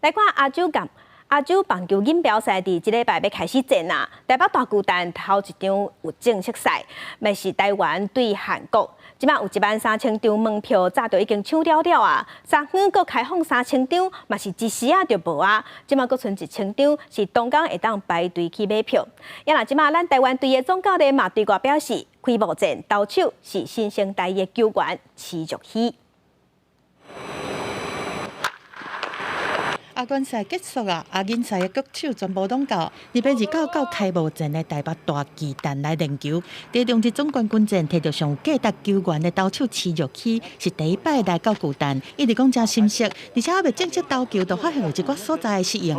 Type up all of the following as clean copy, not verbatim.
来看亚洲棒球锦标赛伫即礼拜要开始战啦！台北大巨蛋头一场有正式赛，咪是台湾对韩国。即摆有13000张门票，早就已经抢了了啊！三远阁开放3000张，嘛是一时啊就无啊！即摆阁剩1000张，是东港会当排队去买票。也啦，即摆咱台湾队的总教练嘛对外表示，开幕战投手是新生代的球员徐若瑄。亚冠赛结束啊，亚锦赛的国手全部拢到2月29到开幕战的台北大巨蛋来练球。第中日总冠军战摕到上有价值球员的投手徐若瑄，是第一摆来到巨蛋，一直讲真心息，而且还未正式投球，就发现有一寡所在的适应。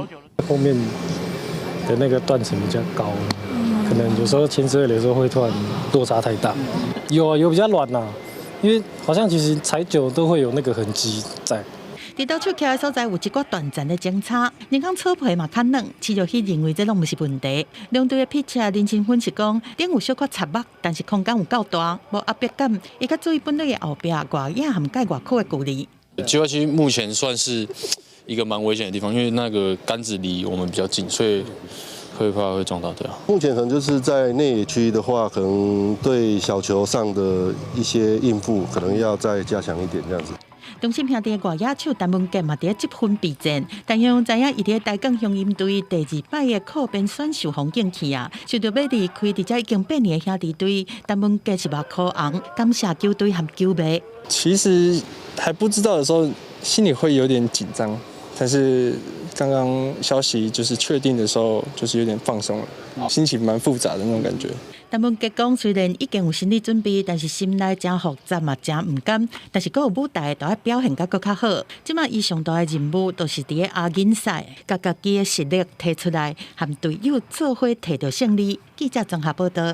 后面的那个断层比较高，可能有时候前12垒的时候会突然落差太大。有比较软呐，因为好像其实踩久都会有那个痕迹在。伫投手徛的所在有一寡短暂的争吵，人讲草皮嘛较软，徐若瑄认为这拢不是问题。两队的pitcher林清芬是讲，顶有小可插目，但是空间有够大，无压迫感。伊较注意本垒的后壁外野含盖外口的距离。计划区目前算是一个蛮危险的地方，因为那个杆子离我们比较近，所以会怕会撞到对啊。目前可能就是在内野区的话，可能对小球上的一些应付，可能要再加强一点这样子。中信兄弟的外野手陈文杰嘛，伫积分备战，但因知影伊伫台港乡鹰队第2摆的靠边选秀红进去啊，受到要离开伫遮已经8年的兄弟队，陈文杰是目眶红，感谢球队和球迷。其实还不知道的时候，心里会有点紧张，但是刚刚消息就是确定的时候，就是有点放松了，心情蛮复杂的那种感觉。陈文杰讲，虽然已经有心理准备，但是心内真复杂嘛，真唔甘。但是各有舞台，都要表现得更较好。即马伊上大的任务，都是伫咧亚锦赛，把家己的实力提出来，和队友做伙摕到胜利。记者综合报道。